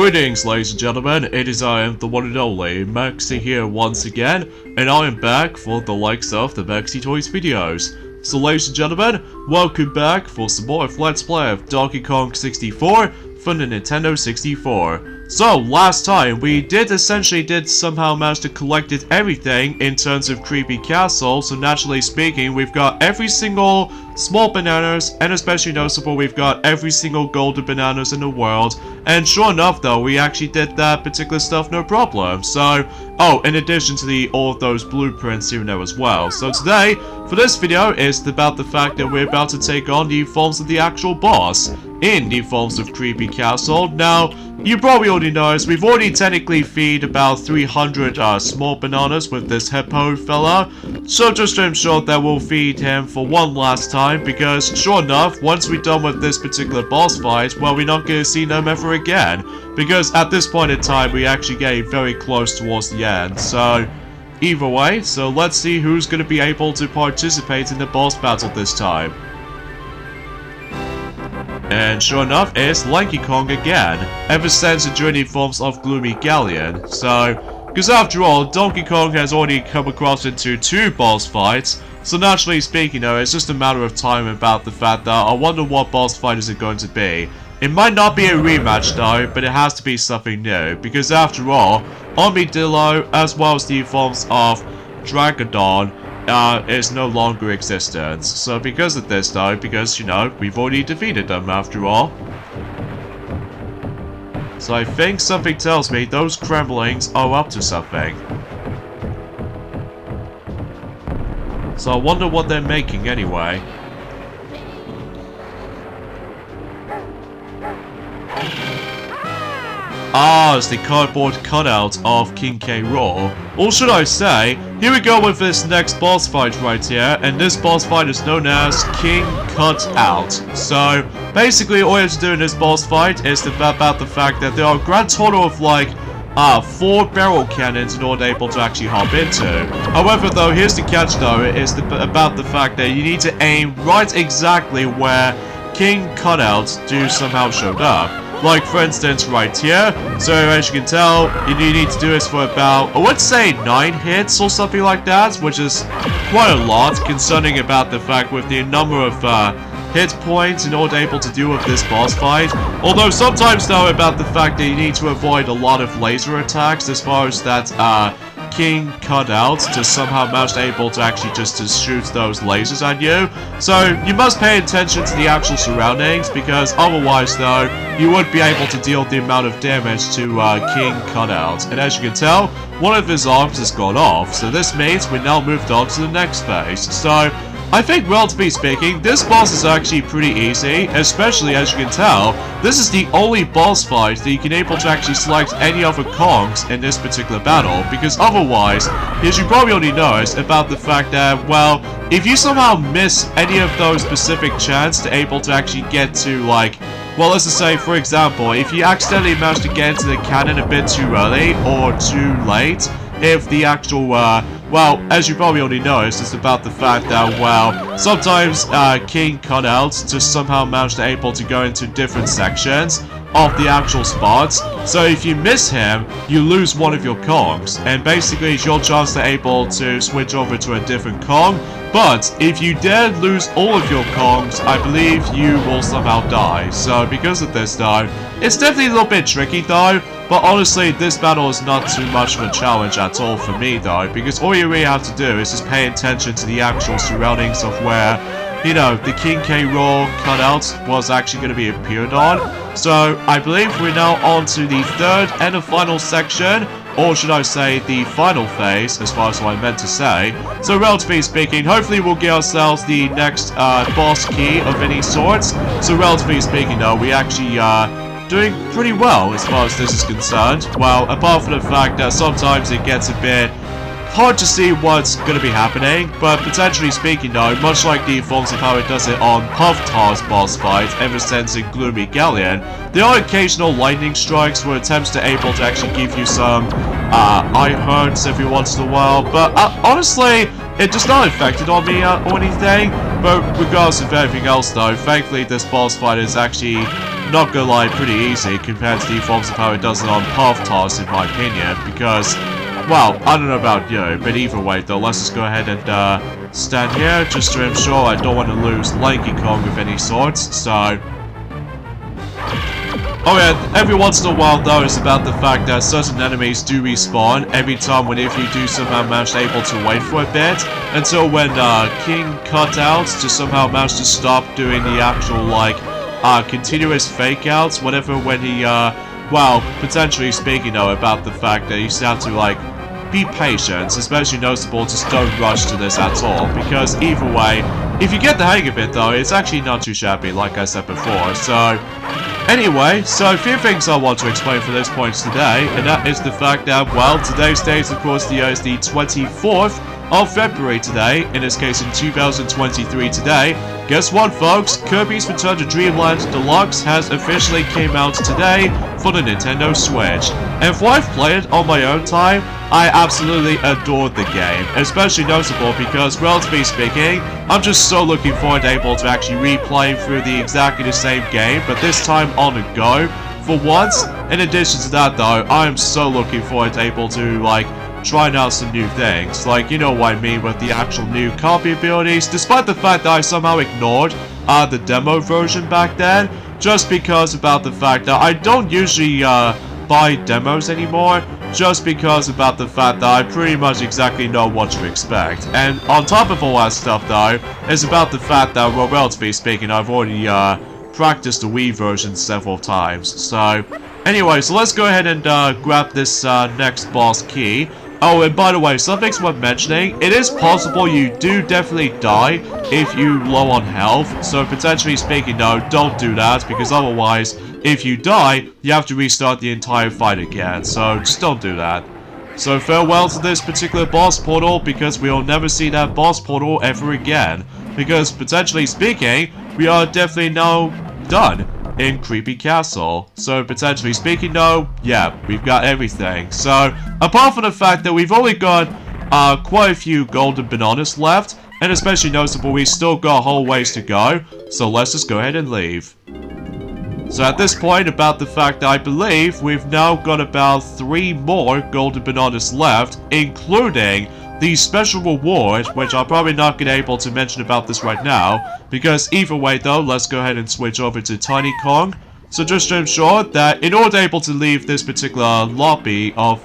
Greetings, ladies and gentlemen, it is I am the one and only Maxi here once again, and I am back for the likes of the Maxi Toys videos. So ladies and gentlemen, welcome back for some more of Let's Play of Donkey Kong 64 for the Nintendo 64. So, last time, we essentially did somehow manage to collect everything in terms of Creepy Castle, so naturally speaking, we've got every single small bananas, and especially noticeable, we've got every single golden bananas in the world, and sure enough though, we actually did that particular stuff no problem. So, oh, in addition to all of those blueprints here and there as well. So today, for this video, is about the fact that we're about to take on the forms of the actual boss in the forms of Creepy Castle. Now, you probably already noticed, we've already technically feed about 300 small bananas with this hippo fella, so just to ensure that we'll feed him for one last time, because sure enough, once we're done with this particular boss fight, well, we're not going to see them ever again, because at this point in time, we actually get very close towards the end. So either way, so let's see who's going to be able to participate in the boss battle this time. And sure enough, it's Lanky Kong again, ever since the journey forms of Gloomy Galleon. So, because after all, Donkey Kong has already come across into 2 boss fights, so naturally speaking though, it's just a matter of time about the fact that I wonder what boss fight is it going to be. It might not be a rematch though, but it has to be something new, because after all, Armadillo, as well as the forms of Dragodon, is no longer existent. So because of this though, because, you know, we've already defeated them after all. So I think something tells me those Kremlings are up to something. So I wonder what they're making anyway. Ah, it's the cardboard cutout of King K. Rool. Or should I say, here we go with this next boss fight right here, and this boss fight is known as King Cut Out. So, basically all you have to do in this boss fight is about the fact that there are a grand total of like 4 barrel cannons in order able to actually hop into. However though, here's the catch though, is about the fact that you need to aim right exactly where King Cutouts do somehow showed up. Like, for instance, right here. So, as you can tell, you need to do this for about, I would say, 9 hits or something like that, which is quite a lot, concerning about the fact with the number of hit points in order able to deal with this boss fight. Although, sometimes, though, about the fact that you need to avoid a lot of laser attacks as far as that, King Cutouts to somehow manage able to actually just to shoot those lasers at you. So you must pay attention to the actual surroundings, because otherwise though, you wouldn't be able to deal the amount of damage to King Cutouts. And as you can tell, one of his arms has gone off, so this means we now moved on to the next phase. So I think, relatively speaking, this boss is actually pretty easy, especially as you can tell, this is the only boss fight that you can able to actually select any other Kongs in this particular battle, because otherwise, as you probably already noticed about the fact that, well, if you somehow miss any of those specific chants to able to actually get to, like, well, let's just say, for example, if you accidentally manage to get into the cannon a bit too early or too late, if the actual, well, as you probably already noticed, it's about the fact that, well, sometimes King Cutouts just somehow manage to able to go into different sections of the actual spots. So if you miss him, you lose one of your Kongs, and basically it's your chance to able to switch over to a different Kong. But if you did lose all of your Kongs, I believe you will somehow die. So because of this though, it's definitely a little bit tricky though. But honestly, this battle is not too much of a challenge at all for me though, because all you really have to do is just pay attention to the actual surroundings of where, you know, the King K. Rool cutout was actually going to be appeared on. So I believe we're now on to the 3rd and the final section, or should I say the final phase, as far as what I meant to say. So relatively speaking, hopefully we'll get ourselves the next boss key of any sorts. So relatively speaking though, we actually doing pretty well as far as this is concerned. Well, apart from the fact that sometimes it gets a bit hard to see what's going to be happening, but potentially speaking though, much like the forms of how it does it on Pufftar's boss fight ever since in Gloomy Galleon, there are occasional lightning strikes where attempts to able to actually give you some eye hurts every once in a while, but honestly, it does not affect it on me or anything. But regardless of everything else though, thankfully this boss fight is actually not gonna lie, pretty easy compared to the forms of how it does it on Path Toss, in my opinion, because, well, I don't know about you, but either way, though, let's just go ahead and, stand here, just to ensure I don't want to lose Lanky Kong of any sorts, so... Oh yeah, every once in a while though, it's about the fact that certain enemies do respawn every time whenever you do somehow manage able to wait for a bit, until when King Cutout just somehow managed to stop doing the actual, like, continuous fake outs, whatever, when he, well, potentially speaking though about the fact that you still have to, like, be patient, especially noticeable, just don't rush to this at all, because either way, if you get the hang of it though, it's actually not too shabby, like I said before, so... Anyway, so a few things I want to explain for this point today, and that is the fact that, well, today's date, of course, is the 24th of February today, in this case in 2023 today. Guess what, folks? Kirby's Return to Dreamland Deluxe has officially came out today for the Nintendo Switch. And if I've played it on my own time, I absolutely adored the game, especially notable because, relatively speaking, I'm just so looking forward to able to actually replaying through the exactly the same game, but this time on the go, for once. In addition to that though, I'm so looking forward to able to, like, trying out some new things, like, you know what I mean with the actual new copy abilities, despite the fact that I somehow ignored the demo version back then, just because about the fact that I don't usually buy demos anymore, just because about the fact that I pretty much exactly know what to expect. And on top of all that stuff though, is about the fact that, well, relatively speaking, I've already practiced the Wii version several times. So anyway, so let's go ahead and grab this next boss key. Oh, and by the way, something's worth mentioning. It is possible you do definitely die if you low on health. So potentially speaking, no, don't do that, because otherwise, if you die, you have to restart the entire fight again. So just don't do that. So farewell to this particular boss portal, because we'll never see that boss portal ever again. Because potentially speaking, we are definitely now done in Creepy Castle. So potentially speaking though, yeah, we've got everything. So apart from the fact that we've only got quite a few golden bananas left, and especially noticeable we still got a whole ways to go, so let's just go ahead and leave. So at this point, about the fact that I believe we've now got about 3 more golden bananas left, including the special reward, which I'm probably not going to be able to mention about this right now, because either way though, let's go ahead and switch over to Tiny Kong. So just to ensure that in order to able to leave this particular lobby of,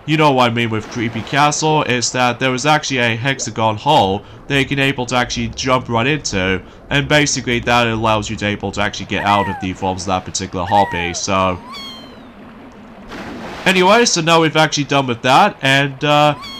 you know what I mean with Creepy Castle, is that there was actually a hexagon hole that you can able to actually jump right into, and basically that allows you to able to actually get out of the forms of that particular hobby, so... Anyway, so now we've actually done with that, and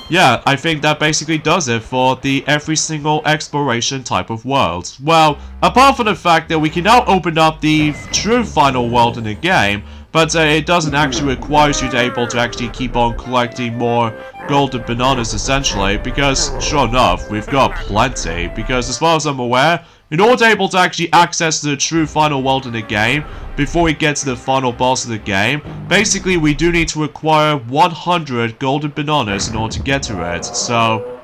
yeah, I think that basically does it for the every single exploration type of world. Well, apart from the fact that we can now open up the true final world in the game, but it doesn't actually require you to able to actually keep on collecting more golden bananas essentially, because sure enough, we've got plenty, because as far as I'm aware, in order to able to actually access the true final world in the game, before we get to the final boss of the game, basically we do need to acquire 100 golden bananas in order to get to it, so...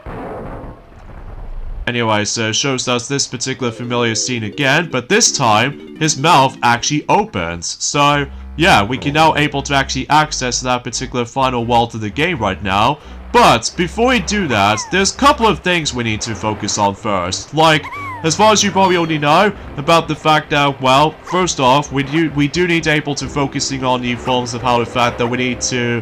Anyway, so it shows us this particular familiar scene again, but this time, his mouth actually opens, so... Yeah, we can now able to actually access that particular final world of the game right now. But before we do that, there's a couple of things we need to focus on first. Like, as far as you probably already know, about the fact that, well, first off, we do need to able to focusing on the forms of how the fact that we need to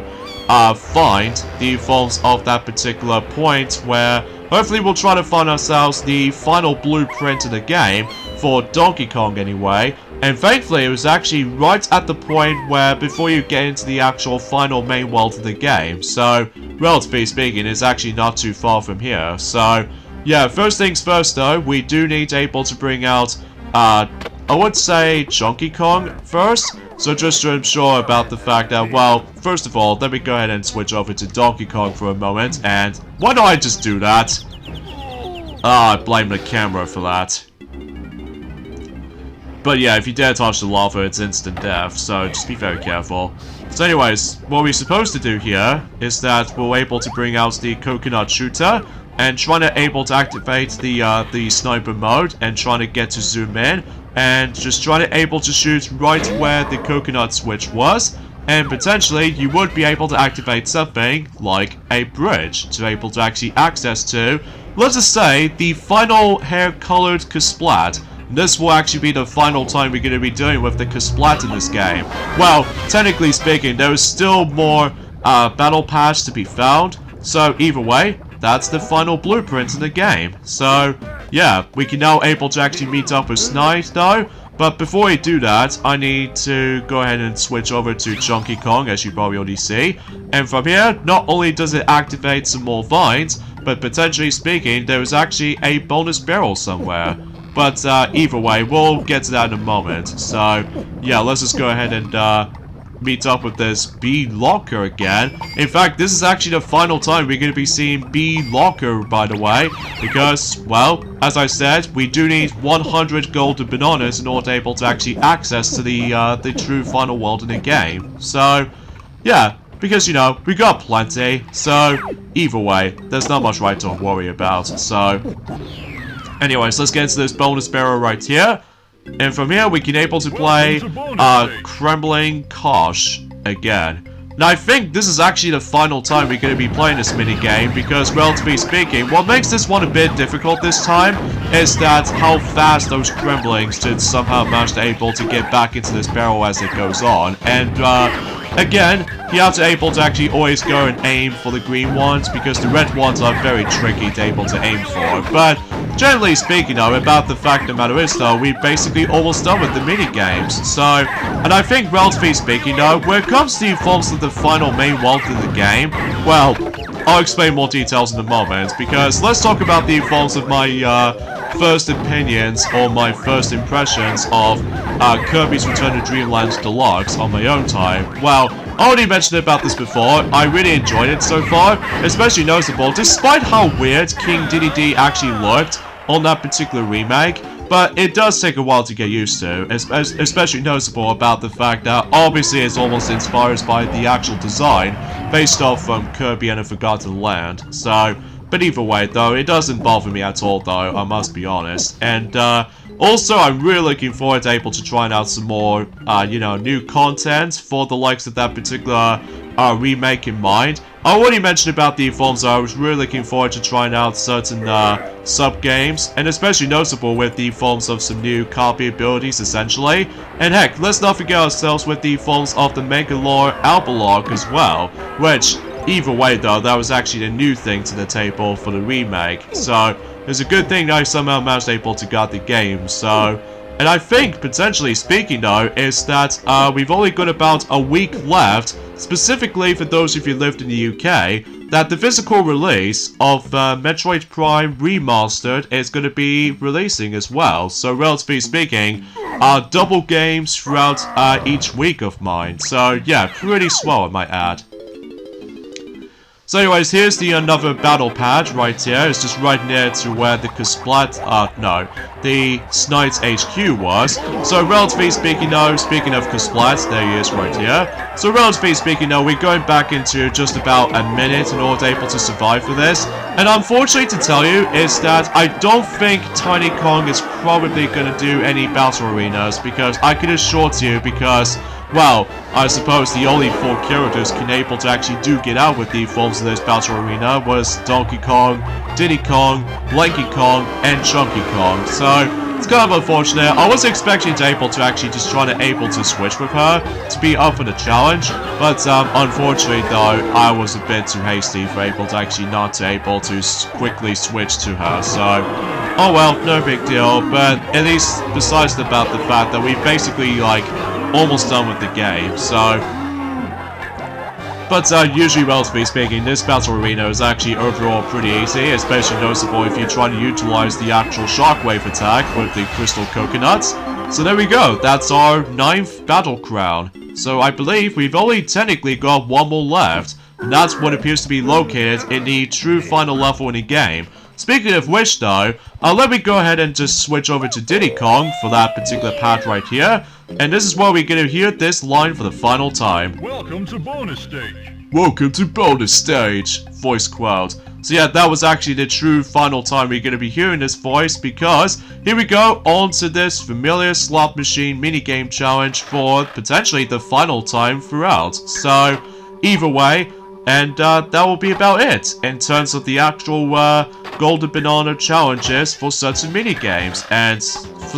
find the forms of that particular point where hopefully we'll try to find ourselves the final blueprint of the game, for Donkey Kong anyway. And thankfully, it was actually right at the point where, before you get into the actual final main world of the game. So, relatively speaking, it's actually not too far from here. So, yeah, first things first though, we do need to able to bring out, I would say, Donkey Kong first. So just to ensure about the fact that, well, first of all, let me go ahead and switch over to Donkey Kong for a moment. And why don't I just do that? I blame the camera for that. But yeah, if you dare touch the lava, it's instant death, so just be very careful. So anyways, what we're supposed to do here is that we're able to bring out the coconut shooter and trying to able to activate the sniper mode and trying to get to zoom in. and just try to able to shoot right where the coconut switch was, and potentially you would be able to activate something like a bridge to able to actually access to, let's just say, the final hair-colored Kasplat. This will actually be the final time we're going to be doing with the Kasplat in this game. Well, technically speaking, there is still more battle paths to be found, so either way, that's the final blueprint in the game. So, yeah, we can now able to actually meet up with Snide, though. But before we do that, I need to go ahead and switch over to Chunky Kong, as you probably already see. And from here, not only does it activate some more vines, but potentially speaking, there is actually a bonus barrel somewhere. But either way, we'll get to that in a moment. So, yeah, let's just go ahead and meet up with this B Locker again. In fact, this is actually the final time we're going to be seeing B Locker, by the way, because, well, as I said, we do need 100 golden bananas in order to able to actually access to the true final world in the game. So, yeah, because, you know, we got plenty, so either way, there's not much right to worry about. So, anyways, let's get into this bonus barrel right here. And from here, we can able to play Kremlin Kosh again. Now, I think this is actually the final time we're going to be playing this minigame, because, relatively speaking, what makes this one a bit difficult this time is that how fast those Kremlings did somehow manage to able to get back into this barrel as it goes on. And, again, you have to able to actually always go and aim for the green ones, because the red ones are very tricky to able to aim for. But generally speaking, though, about the fact of the matter is, though, we're basically almost done with the mini-games. So, and I think, relatively speaking, though, when it comes to the forms of the final main world in the game, well, I'll explain more details in a moment, because let's talk about the forms of my, first opinions, or my first impressions of, Kirby's Return to Dreamland Deluxe on my own time. Well, I already mentioned about this before. I really enjoyed it so far, especially noticeable, despite how weird King Diddy D actually looked on that particular remake, but it does take a while to get used to, especially noticeable about the fact that obviously it's almost inspired by the actual design based off from Kirby and the Forgotten Land. So, but either way though, it doesn't bother me at all though, I must be honest. And also, I'm really looking forward to able to trying out some more, you know, new content for the likes of that particular remake in mind. I already mentioned about the forms, I was really looking forward to trying out certain sub-games, and especially noticeable with the forms of some new copy abilities, essentially. And heck, let's not forget ourselves with the forms of the Megalore Albalog as well, which, either way though, that was actually a new thing to the table for the remake. So, it's a good thing that I somehow managed able to get the game, so... And I think, potentially speaking though, is that we've only got about a week left, specifically for those of you who lived in the UK, that the physical release of Metroid Prime Remastered is going to be releasing as well. So, relatively speaking, double games throughout each week of mine. So, yeah, pretty swell, I might add. So anyways, here's the another battle pad right here. It's just right near to where the Kasplat, the Snide's HQ was. So relatively speaking though, speaking of Kasplat, there he is right here. So relatively speaking though, we're going back into just about a minute in order to able to survive for this. And unfortunately to tell you is that I don't think Tiny Kong is probably going to do any battle arenas, because I can assure you, because, well, I suppose the only 4 characters can able to actually do get out with the forms of this battle arena was Donkey Kong, Diddy Kong, Lanky Kong, and Chunky Kong. So, it's kind of unfortunate. I was expecting to able to actually just try to able to switch with her to be up for the challenge, but unfortunately though, I was a bit too hasty for able to actually not to able to quickly switch to her. So, oh well, no big deal. But at least besides about the fact that we've basically like almost done with the game, so... But usually, relatively speaking, this battle arena is actually overall pretty easy, especially noticeable if you try to utilize the actual shockwave attack with the crystal coconuts. So there we go, that's our 9th battle crown. So I believe we've only technically got 1 more left, and that's what appears to be located in the true final level in the game. Speaking of which though, let me go ahead and just switch over to Diddy Kong for that particular part right here. And this is where we're going to hear this line for the final time. Welcome to bonus stage. Welcome to bonus stage, voice quote. So yeah, that was actually the true final time we're going to be hearing this voice, because here we go on to this familiar slot machine minigame challenge for potentially the final time throughout. So either way, and that will be about it in terms of the actual Golden Banana challenges for certain minigames. And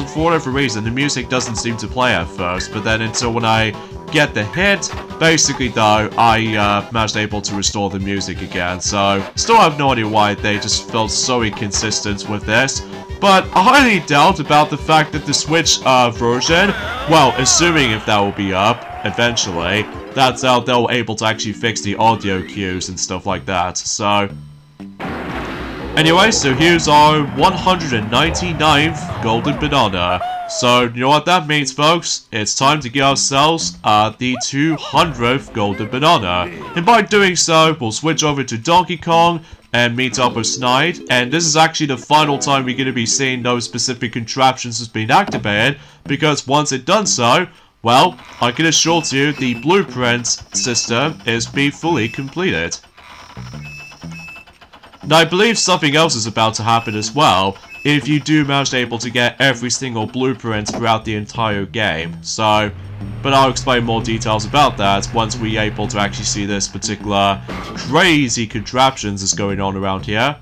for whatever reason, the music doesn't seem to play at first, but then until when I get the hit, basically though, I managed able to restore the music again. So still have no idea why they just felt so inconsistent with this. But I highly doubt about the fact that the Switch version, well, assuming if that will be up eventually, that's how they'll able to actually fix the audio cues and stuff like that. So anyway, so here's our 199th Golden Banana. So, you know what that means, folks? It's time to get ourselves the 200th Golden Banana. And by doing so, we'll switch over to Donkey Kong and meet up with Snide. And this is actually the final time we're going to be seeing those specific contraptions as being activated, because once it's done so, well, I can assure you the blueprint system is being fully completed. Now, I believe something else is about to happen as well, if you do manage to able to get every single blueprint throughout the entire game. So, but I'll explain more details about that once we're able to actually see this particular crazy contraptions that's going on around here.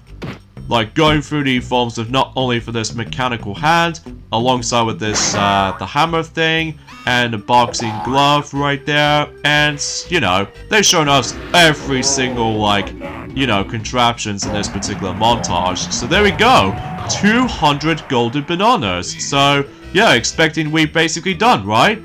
Like going through the forms of not only for this mechanical hand, alongside with this the hammer thing, and the boxing glove right there, and you know, they've shown us every single like, you know, contraptions in this particular montage. So there we go, 200 Golden Bananas. So yeah, expecting we're basically done, right?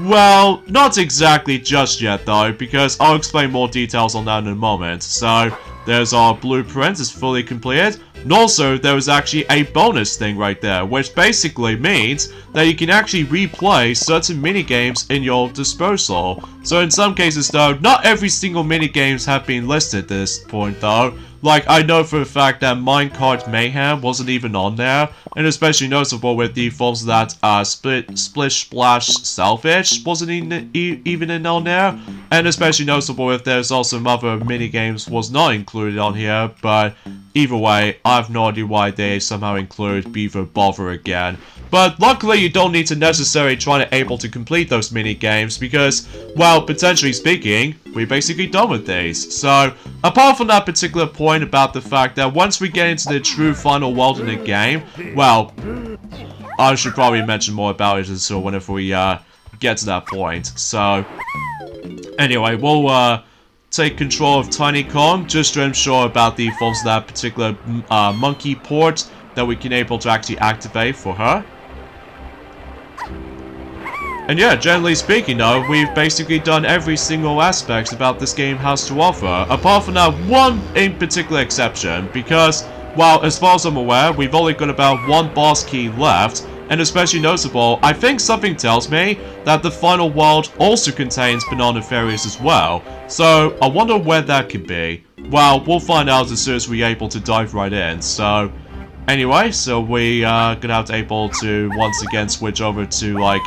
Well, not exactly just yet though, because I'll explain more details on that in a moment. So there's our blueprint, it's fully completed. And also, there was actually a bonus thing right there, which basically means that you can actually replay certain minigames in your disposal. So in some cases though, not every single minigames have been listed at this point though. Like, I know for a fact that Minecart Mayhem wasn't even on there, and especially noticeable with the forms of that Splish Splash Selfish wasn't even on there, and especially noticeable if there's also some other minigames was not included on here, but either way, I have no idea why they somehow include Beaver Bother again. But luckily you don't need to necessarily try to able to complete those minigames because, well, potentially speaking, we're basically done with these. So, apart from that particular point about the fact that once we get into the true final world in the game, well, I should probably mention more about it until whenever we get to that point. So, anyway, we'll take control of Tiny Kong just to ensure about the forms of that particular monkey port that we can able to actually activate for her. And yeah, generally speaking though, we've basically done every single aspect about this game has to offer, apart from that one in particular exception, because, well, as far as I'm aware, we've only got about one boss key left, and especially noticeable, I think something tells me that the final world also contains banana fairies as well, so I wonder where that could be. Well, we'll find out as soon as we're able to dive right in, so anyway, so we are gonna have to able to once again switch over to like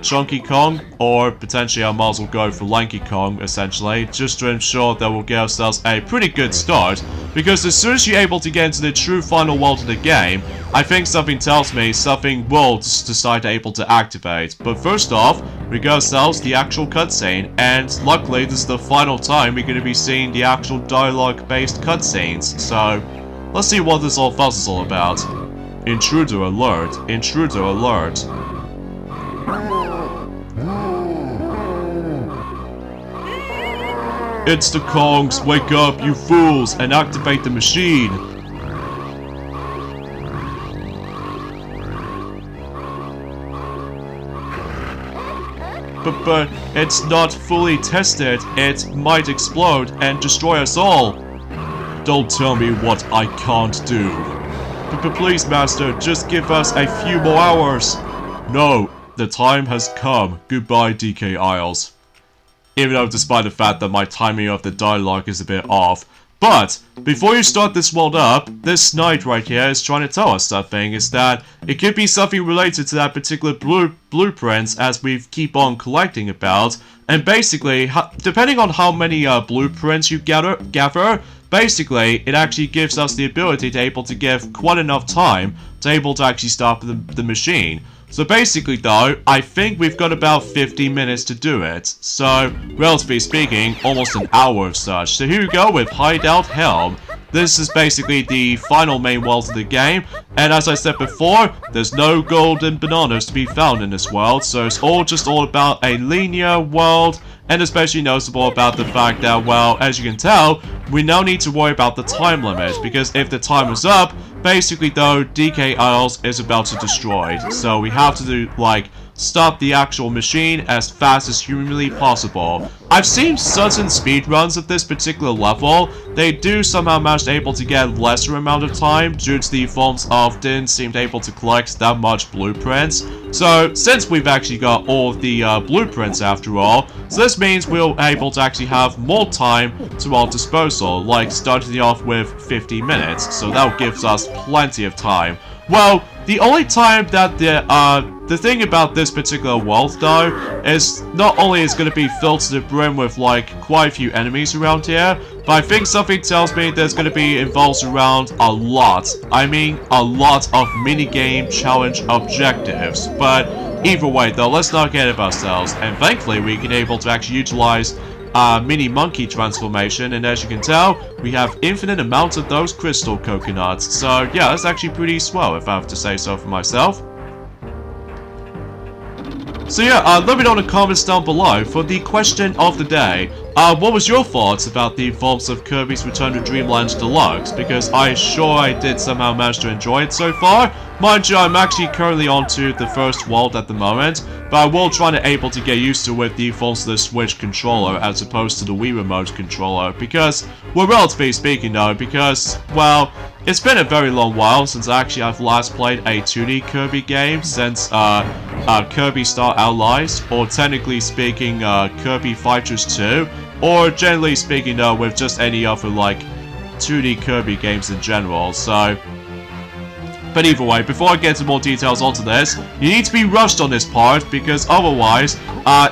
Chunky Kong, or potentially I might as well go for Lanky Kong essentially, just to ensure that we'll get ourselves a pretty good start, because as soon as you're able to get into the true final world of the game, I think something tells me something will decide to able to activate. But first off, we got ourselves the actual cutscene, and luckily this is the final time we're going to be seeing the actual dialogue based cutscenes, so let's see what this all fuss is all about. Intruder alert, intruder alert. It's the Kongs, wake up you fools and activate the machine. But it's not fully tested, it might explode and destroy us all. Don't tell me what I can't do. But please, Master, just give us a few more hours. No, the time has come. Goodbye, DK Isles. Even though despite the fact that my timing of the dialogue is a bit off, But before you start this world up, this knight right here is trying to tell us something, is that it could be something related to that particular blueprints as we keep on collecting about. And basically, depending on how many blueprints you gather, basically, it actually gives us the ability to able to give quite enough time to able to actually stop the machine. So basically though, I think we've got about 50 minutes to do it. So, relatively speaking, almost an hour of such. So here we go with Hideout Helm. This is basically the final main world of the game, and as I said before, there's no golden bananas to be found in this world, so it's all about a linear world, and especially noticeable about the fact that, well, as you can tell, we now need to worry about the time limit, because if the time is up, basically though, DK Isles is about to destroy it, so we have to do, like, stop the actual machine as fast as humanly possible. I've seen certain speedruns of this particular level. They do somehow manage to able to get lesser amount of time due to the forms of didn't seem to able to collect that much blueprints. So since we've actually got all of the blueprints after all, so this means we're able to actually have more time to our disposal, like starting off with 50 minutes. So that gives us plenty of time. Well, the only time that the thing about this particular world though is not only is going to be filled to the brim with like quite a few enemies around here, but I think something tells me there's going to be involved around a lot. I mean a lot of minigame challenge objectives. But either way though, let's not get ahead of ourselves, and thankfully we can able to actually utilize mini monkey transformation, and as you can tell, we have infinite amounts of those crystal coconuts. So yeah, that's actually pretty swell if I have to say so for myself. So yeah, let me know in the comments down below for the question of the day. What was your thoughts about the forms of Kirby's Return to Dreamland Deluxe? Because I did somehow manage to enjoy it so far. Mind you, I'm actually currently on to the first world at the moment, but I will try to able to get used to with the forms of the Switch controller as opposed to the Wii Remote controller. Because, well, relatively speaking though, because, well, it's been a very long while since actually I've last played a 2D Kirby game since Kirby Star Allies, or technically speaking Kirby Fighters 2, or generally speaking though with just any other like 2D Kirby games in general. So, but either way, before I get into more details onto this, you need to be rushed on this part, because otherwise,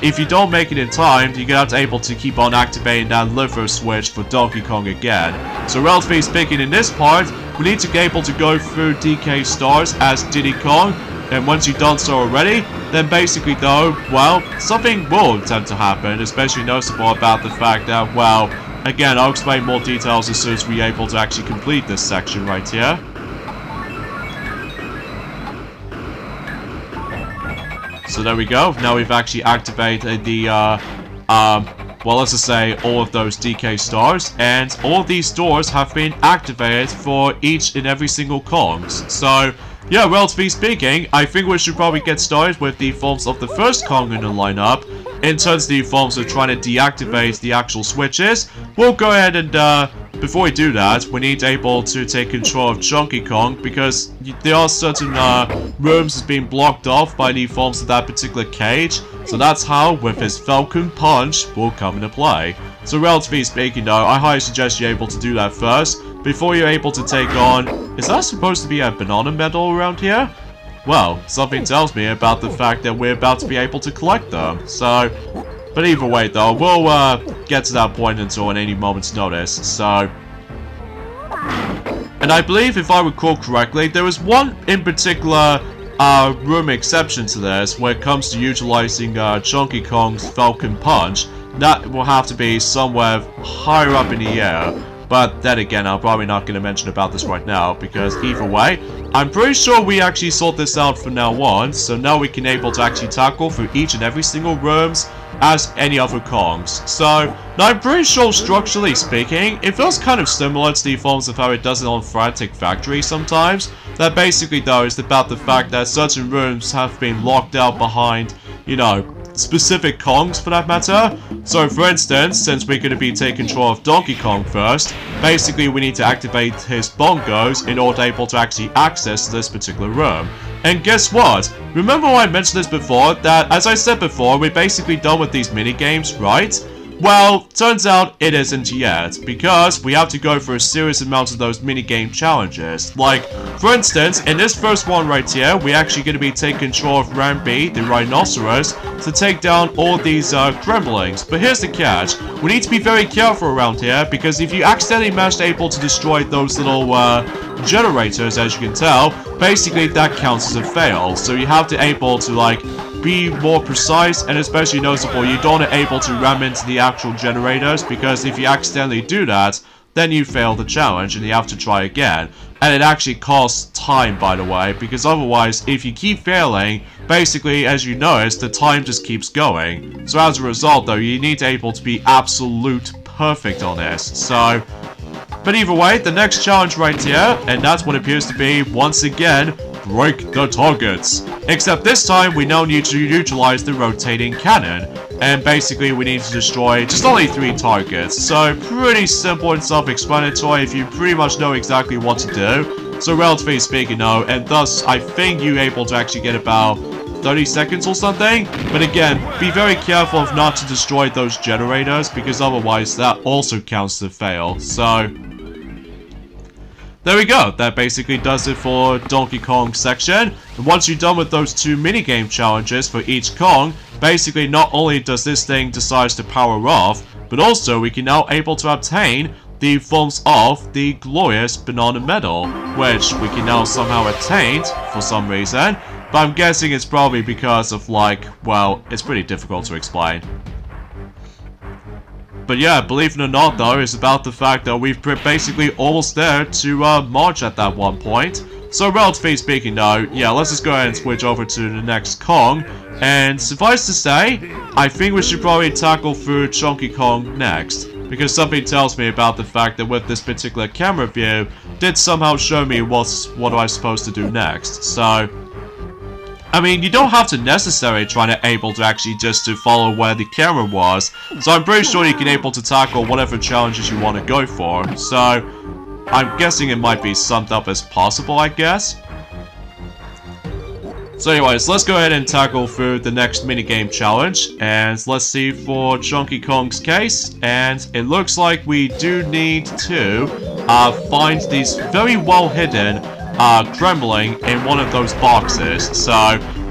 if you don't make it in time, you're gonna have to able to keep on activating that liver switch for Donkey Kong again. So relatively speaking, in this part, we need to be able to go through DK stars as Diddy Kong, and once you've done so already, then basically though, well, something will tend to happen, especially noticeable about the fact that, well, again, I'll explain more details as soon as we're able to actually complete this section right here. So there we go. Now we've actually activated the, well, let's just say all of those DK stars, and all of these doors have been activated for each and every single Kongs. So, yeah, relatively speaking, I think we should probably get started with the forms of the first Kong in the lineup. In terms of the forms of trying to deactivate the actual switches, we'll go ahead and, before we do that, we need to able to take control of Donkey Kong, because there are certain rooms that's being blocked off by the forms of that particular cage. So that's how, with his Falcon Punch, will come into play. So relatively speaking though, I highly suggest you're able to do that first, before you're able to take on... Is that supposed to be a banana medal around here? Well, something tells me about the fact that we're about to be able to collect them. So, but either way though, we'll get to that point until in any moment's notice. So, and I believe if I recall correctly, there was one in particular room exception to this when it comes to utilizing Donkey Kong's Falcon Punch. That will have to be somewhere higher up in the air. But then again, I'm probably not going to mention about this right now, because either way, I'm pretty sure we actually sort this out from now on, so now we can able to actually tackle through each and every single rooms as any other Kongs. So, now I'm pretty sure structurally speaking, it feels kind of similar to the forms of how it does it on Frantic Factory sometimes. That basically though is about the fact that certain rooms have been locked out behind, you know, specific Kongs for that matter. So for instance, since we're going to be taking control of Donkey Kong first, basically we need to activate his bongos in order to able to actually access this particular room. And guess what? Remember when I mentioned this before, that as I said before, we're basically done with these mini games, right? Well, turns out it isn't yet, because we have to go for a serious amount of those minigame challenges. Like, for instance, in this first one right here, we're actually going to be taking control of Rambi, the rhinoceros, to take down all these gremlins. But here's the catch. We need to be very careful around here, because if you accidentally manage able to destroy those little generators, as you can tell, basically that counts as a fail. So you have to able to, like, be more precise, and especially noticeable, you don't able to ram into the actual generators, because if you accidentally do that, then you fail the challenge and you have to try again. And it actually costs time, by the way, because otherwise, if you keep failing, basically, as you notice, the time just keeps going. So as a result, though, you need to able to be absolute perfect on this. So, but either way, the next challenge right here, and that's what appears to be, once again, break the targets. Except this time, we now need to utilize the rotating cannon. And basically, we need to destroy just only 3 targets. So, pretty simple and self-explanatory if you pretty much know exactly what to do. So, relatively speaking, no. And thus, I think you're able to actually get about 30 seconds or something. But again, be very careful of not to destroy those generators, because otherwise, that also counts as a fail. So, there we go, that basically does it for Donkey Kong section. And once you're done with those 2 minigame challenges for each Kong, basically not only does this thing decide to power off, but also we can now able to obtain the forms of the glorious banana medal, which we can now somehow attain for some reason. But I'm guessing it's probably because of, like, well, it's pretty difficult to explain. But yeah, believe it or not though, it's about the fact that we've basically almost there to March at that one point. So relatively speaking though, yeah, let's just go ahead and switch over to the next Kong. And suffice to say, I think we should probably tackle through Chunky Kong next. Because something tells me about the fact that with this particular camera view, did somehow show me what I'm supposed to do next. So, I mean, you don't have to necessarily try to able to actually just to follow where the camera was. So I'm pretty sure you can able to tackle whatever challenges you want to go for. So I'm guessing it might be summed up as possible, I guess. So anyways, let's go ahead and tackle through the next minigame challenge. And let's see for Chunky Kong's case. And it looks like we do need to find these very well hidden gremlin in one of those boxes. So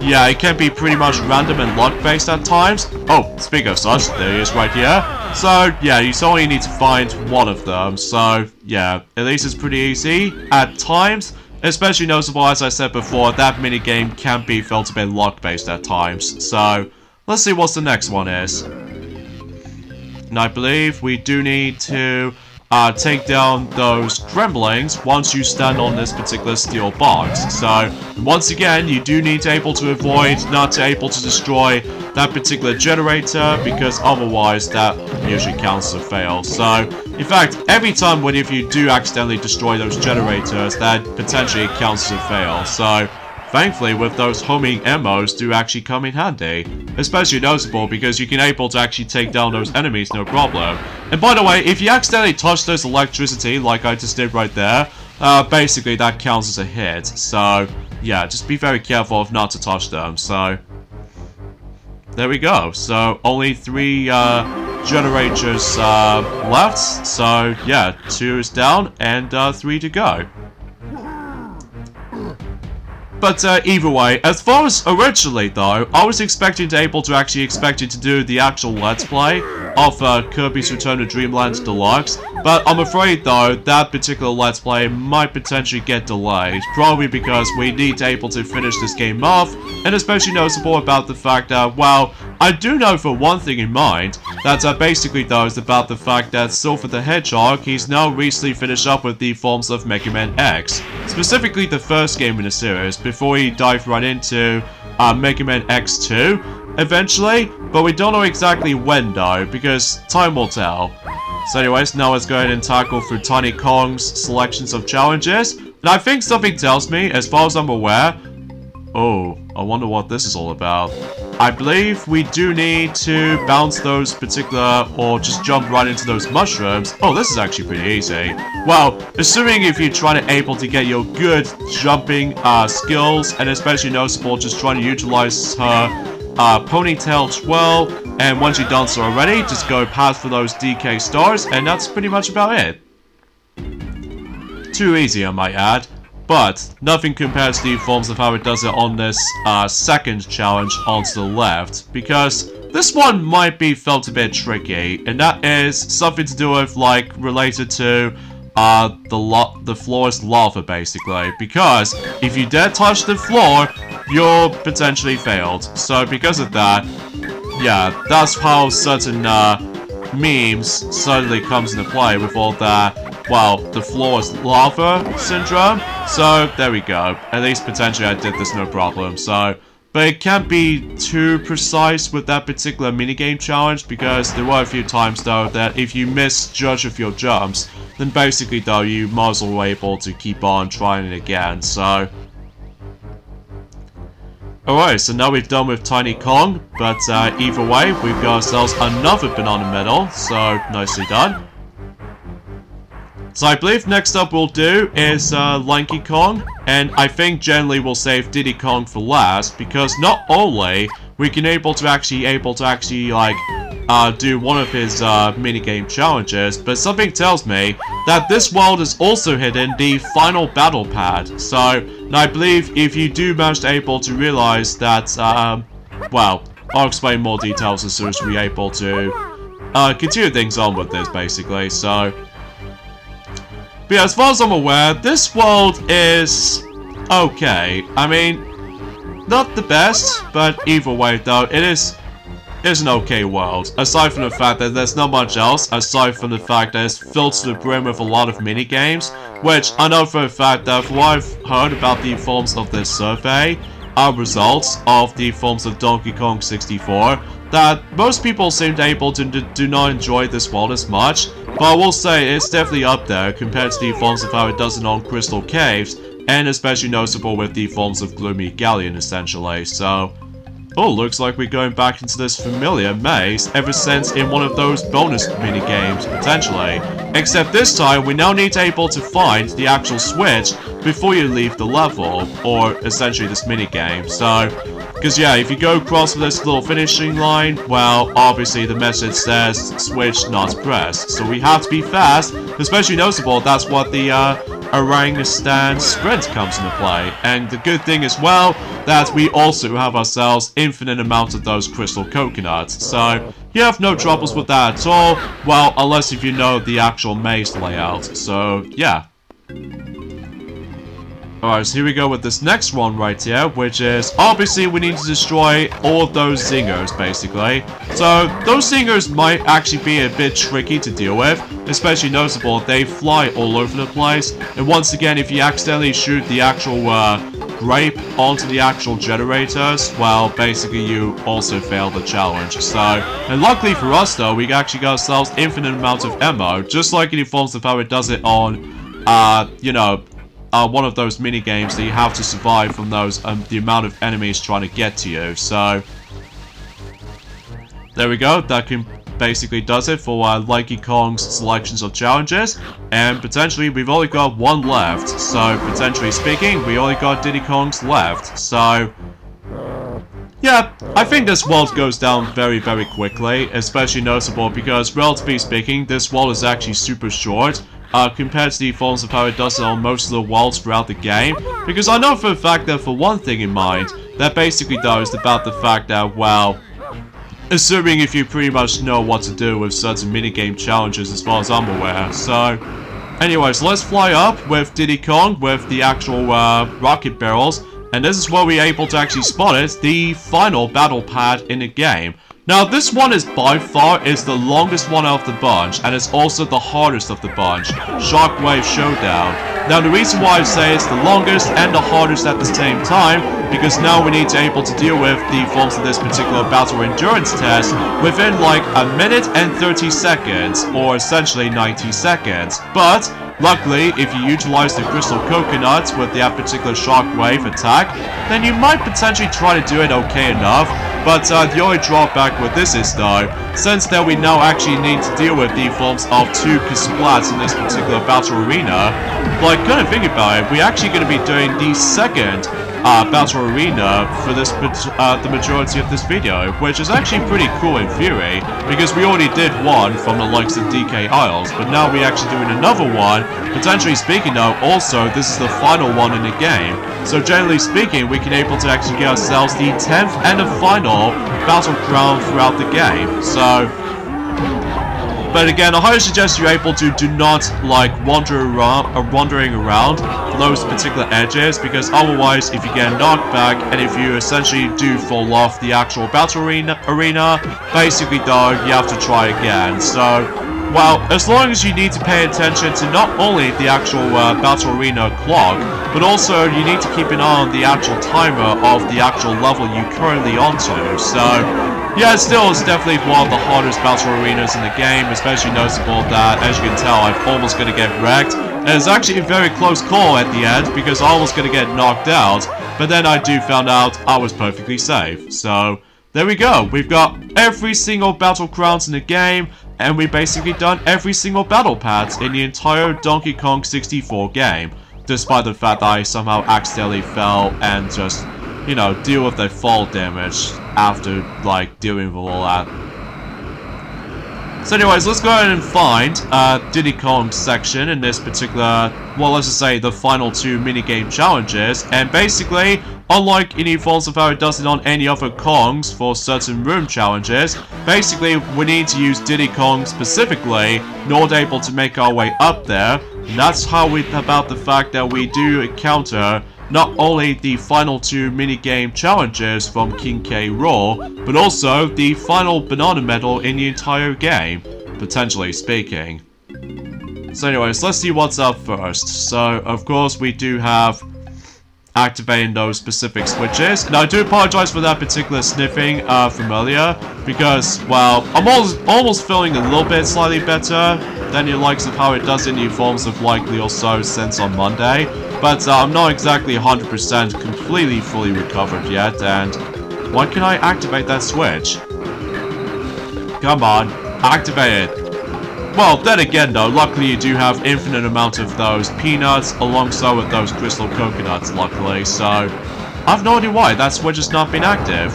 yeah, it can be pretty much random and luck based at times. Oh, speaking of such, there he is right here. So yeah, you only need to find one of them. So yeah, at least it's pretty easy at times. Especially noticeable, as I said before, that minigame can be felt a bit luck based at times. So let's see what the next one is. And I believe we do need to take down those gremlins once you stand on this particular steel box. So once again, you do need to able to avoid not to able to destroy that particular generator, because otherwise that usually counts as a fail. So in fact, every time when if you do accidentally destroy those generators, that potentially counts as a fail. So thankfully, with those homing ammos do actually come in handy. Especially noticeable because you can able to actually take down those enemies no problem. And by the way, if you accidentally touch this electricity like I just did right there, basically that counts as a hit. So yeah, just be very careful of not to touch them. So there we go. So only 3 generators left. So yeah, 2 is down and 3 to go. But either way, as far as originally though, I was expecting to do the actual Let's Play of Kirby's Return to Dreamland Deluxe, but I'm afraid though, that particular Let's Play might potentially get delayed, probably because we need to finish this game off, and especially noticeable about the fact that, well, I do know for one thing in mind, that basically though is about the fact that Silver the Hedgehog, he's now recently finished up with the forms of Mega Man X, specifically the first game in the series, before he dived right into Mega Man X2 eventually, but we don't know exactly when though, because time will tell. So anyways, now let's go ahead and tackle through Tiny Kong's selections of challenges, and I think something tells me, as far as I'm aware, oh, I wonder what this is all about. I believe we do need to bounce those particular, or just jump right into those mushrooms. Oh, this is actually pretty easy. Well, assuming if you're trying to able to get your good jumping skills, and especially noticeable just trying to utilize her Ponytail Twirl, and once you've done so already, just go past for those DK stars, and that's pretty much about it. Too easy, I might add, but nothing compared to the forms of how it does it on this second challenge onto the left, because this one might be felt a bit tricky, and that is something to do with, like, related to the floor is lava, basically, because if you dare touch the floor, you're potentially failed. So because of that, yeah, that's how certain memes suddenly comes into play with all that, well, the floor is lava syndrome. So there we go. At least potentially I did this no problem. So, but it can't be too precise with that particular minigame challenge, because there were a few times though that if you misjudge of your jumps, then basically though you might as well be able to keep on trying it again. So alright, so now we've done with Tiny Kong, but either way, we've got ourselves another banana medal, so nicely done. So I believe next up we'll do is Lanky Kong, and I think generally we'll save Diddy Kong for last, because not only we can able to actually like do one of his minigame challenges, but something tells me that this world is also hidden the final battle pad. So I believe if you do manage to able to realize that, well, I'll explain more details as soon as we're able to continue things on with this, basically. So, but yeah, as far as I'm aware, this world is okay. I mean, not the best, but either way though, it is an okay world. Aside from the fact that there's not much else, aside from the fact that it's filled to the brim with a lot of minigames, which I know for a fact that from what I've heard about the forms of this survey, results of the forms of Donkey Kong 64, that most people seem to able to do not enjoy this world as much, but I will say it's definitely up there compared to the forms of how it does it on Crystal Caves, and especially noticeable with the forms of Gloomy Galleon, essentially. So, oh, looks like we're going back into this familiar maze ever since in one of those bonus minigames, potentially. Except this time, we now need to able to find the actual switch before you leave the level, or essentially this minigame. So, because yeah, if you go across this little finishing line, well, obviously the message says switch not pressed. So we have to be fast, especially noticeable, that's what the orangutan sprint comes into play. And the good thing as well, that we also have ourselves infinite amounts of those crystal coconuts. So you have no troubles with that at all, well, unless if you know the actual maze layout. So yeah. Alright, so here we go with this next one right here, which is, obviously we need to destroy all of those zingers, basically. So, those zingers might actually be a bit tricky to deal with, especially noticeable, they fly all over the place, and once again, if you accidentally shoot the actual, grape onto the actual generators, well, basically you also fail the challenge. So, and luckily for us though, we actually got ourselves infinite amounts of ammo, just like in the forms of how it does it on, you know, one of those mini games that you have to survive from those the amount of enemies trying to get to you. So there we go. That can basically does it for Lanky Kong's selections of challenges, and potentially we've only got one left. So potentially speaking, we only got Diddy Kong's left. So yeah, I think this world goes down very, very quickly, especially noticeable because, relatively speaking, this world is actually super short. Compared to the forms of how it does it on most of the worlds throughout the game. Because I know for a fact that for one thing in mind, that basically does about the fact that, well, assuming if you pretty much know what to do with certain minigame challenges as far as I'm aware. So, anyways, let's fly up with Diddy Kong with the actual rocket barrels. And this is where we're able to actually spot it, the final battle pad in the game. Now, this one is by far the longest one out of the bunch, and it's also the hardest of the bunch, Shockwave Showdown. Now, the reason why I say it's the longest and the hardest at the same time, because now we need to able to deal with the forms of this particular battle endurance test within like a minute and 30 seconds, or essentially 90 seconds. But luckily, if you utilize the crystal coconuts with that particular shockwave attack, then you might potentially try to do it okay enough. But the only drawback with this is though, since that we now actually need to deal with the forms of two Kasplats in this particular battle arena, like, kind of think about it, we're actually going to be doing the second battle arena for this the majority of this video, which is actually pretty cool in theory, because we already did one from the likes of DK Isles, but now we're actually doing another one. Potentially speaking though, also this is the final one in the game, so generally speaking we can able to actually get ourselves the 10th and the final battle crown throughout the game. So but again, I highly suggest you're able to do not like wandering around those particular edges, because otherwise if you get knocked back and if you essentially do fall off the actual battle arena, basically though you have to try again. So well, as long as you need to pay attention to not only the actual battle arena clock, but also you need to keep an eye on the actual timer of the actual level you currently onto. So yeah, still, it's definitely one of the hardest battle arenas in the game, especially noticeable that, as you can tell, I'm almost going to get wrecked. And it's actually a very close call at the end, because I was going to get knocked out, but then I found out I was perfectly safe. So, there we go. We've got every single battle crowns in the game, and we've basically done every single battle pass in the entire Donkey Kong 64 game, despite the fact that I somehow accidentally fell and just, you know, deal with the fall damage after, like, dealing with all that. So anyways, let's go ahead and find Diddy Kong's section in this particular, well, let's just say the final two minigame challenges. And basically, unlike any forms of how it does it on any other Kongs for certain room challenges, basically we need to use Diddy Kong specifically in order able to make our way up there. And that's how about the fact that we do encounter not only the final two minigame challenges from King K. Rool, but also the final banana medal in the entire game, potentially speaking. So anyways, let's see what's up first. So, of course, we do have activating those specific switches. And I do apologize for that particular sniffing from earlier, because, well, I'm almost feeling a little bit slightly better than the likes of how it does in the forms of likely or so since on Monday. But I'm not exactly 100% completely fully recovered yet, and why can I activate that switch? Come on, activate it. Well, then again though, luckily you do have infinite amount of those peanuts alongside with those crystal coconuts, luckily, so I have no idea why that switch has not been active.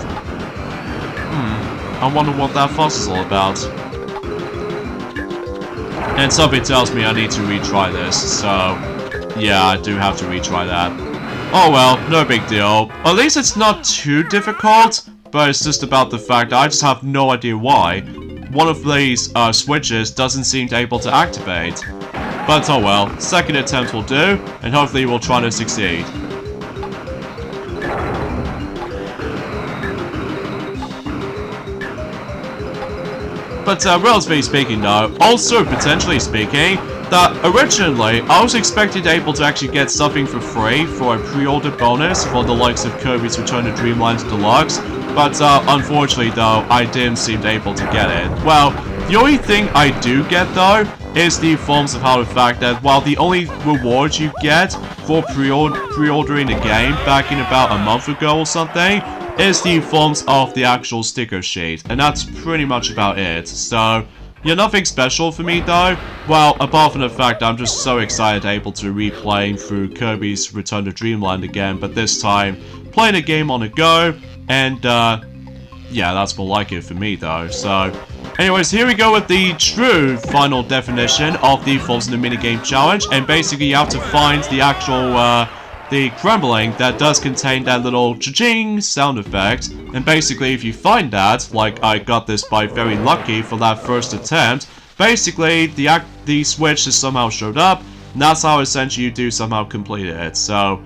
I wonder what that fuss is all about. And something tells me I need to retry this, so yeah, I do have to retry that. Oh well, no big deal. At least it's not too difficult, but it's just about the fact that I just have no idea why one of these switches doesn't seem to able to activate. But oh well, second attempt will do, and hopefully we'll try to succeed. But relatively speaking though, also potentially speaking, that originally I was expected able to actually get something for free for a pre-order bonus for the likes of Kirby's Return to Dreamland Deluxe, but unfortunately though, I didn't seem able to get it. Well, the only thing I do get though is the forms of how the fact that while the only reward you get for pre-ordering the game back in about a month ago or something is the forms of the actual sticker sheet, and that's pretty much about it. So yeah, nothing special for me though. Well, apart from the fact that I'm just so excited able to replaying through Kirby's Return to Dreamland again, but this time playing a game on the go, and yeah, that's more like it for me though. So anyways, here we go with the true final definition of the Falls in the Minigame challenge, and basically you have to find the actual the crumbling that does contain that little cha-ching sound effect. And basically if you find that, like I got this by very lucky for that first attempt, basically the switch has somehow showed up, and that's how essentially you do somehow complete it. So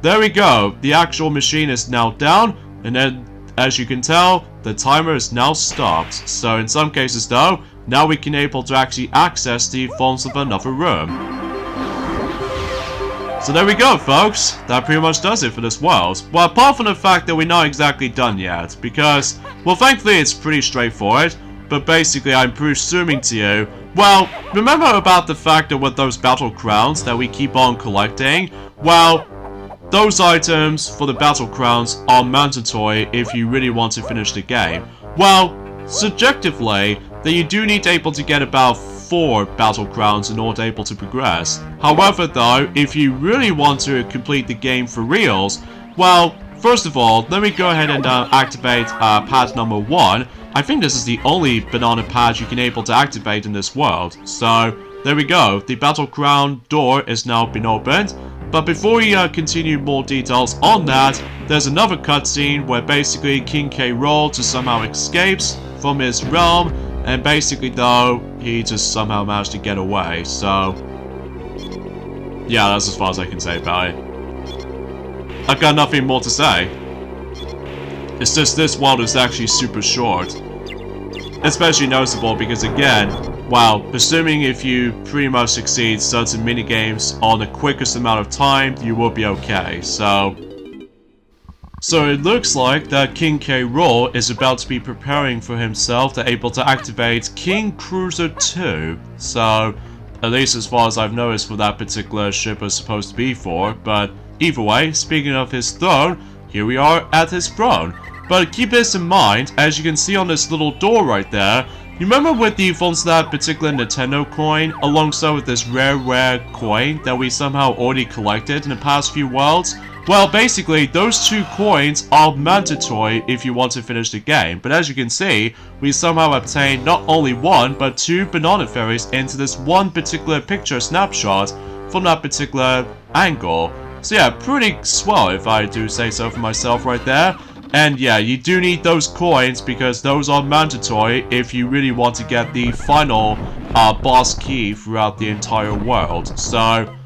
there we go, the actual machine is now down, and then as you can tell, the timer is now stopped. So in some cases though, now we can able to actually access the forms of another room. So there we go, folks. That pretty much does it for this world. Well, apart from the fact that we're not exactly done yet, because, well, thankfully it's pretty straightforward, but basically I'm presuming to you, well, remember about the fact that with those battle crowns that we keep on collecting, well, those items for the battle crowns are mandatory if you really want to finish the game. Well, subjectively, that you do need to able to get about 4 battle crowns in order able to progress. However though, if you really want to complete the game for reals, Well, first of all, let me go ahead and activate pad number 1. I think this is the only banana pad you can able to activate in this world. So, there we go. The battleground door is now been opened. But before we continue more details on that, there's another cutscene where basically King K. Rool just somehow escapes from his realm, and basically though, he just somehow managed to get away, so... yeah, that's as far as I can say about it. I've got nothing more to say. It's just this world is actually super short. Especially noticeable because again, well, assuming if you pretty much succeed certain minigames on the quickest amount of time, you will be okay, so it looks like that King K. Rool is about to be preparing for himself to able to activate King Cruiser 2, so at least as far as I've noticed what that particular ship was supposed to be for, but either way, speaking of his throne, here we are at his throne. But keep this in mind, as you can see on this little door right there, you remember with the fonts that particular Nintendo coin, alongside with this rare coin that we somehow already collected in the past few worlds? Well, basically, those 2 coins are mandatory if you want to finish the game, but as you can see, we somehow obtained not only 1, but 2 banana fairies into this one particular picture snapshot from that particular angle. So yeah, pretty swell if I do say so for myself right there. And yeah, you do need those coins because those are mandatory if you really want to get the final boss key throughout the entire world. So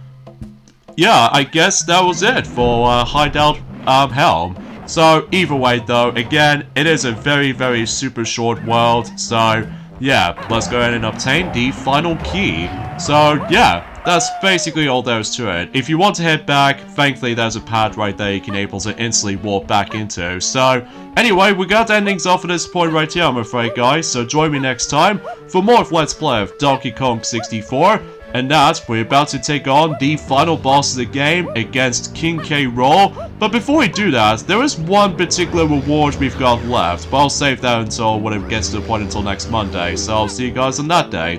yeah, I guess that was it for Hideout Helm. So either way though, again, it is a very super short world. So yeah, let's go ahead and obtain the final key. So yeah, that's basically all there is to it. If you want to head back, thankfully there's a pad right there you can able to instantly warp back into. So anyway, we got endings off at this point right here, I'm afraid, guys. So join me next time for more of Let's Play of Donkey Kong 64. And that, we're about to take on the final boss of the game against King K. Rool. But before we do that, there is one particular reward we've got left. But I'll save that until when it gets to the point until next Monday. So I'll see you guys on that day.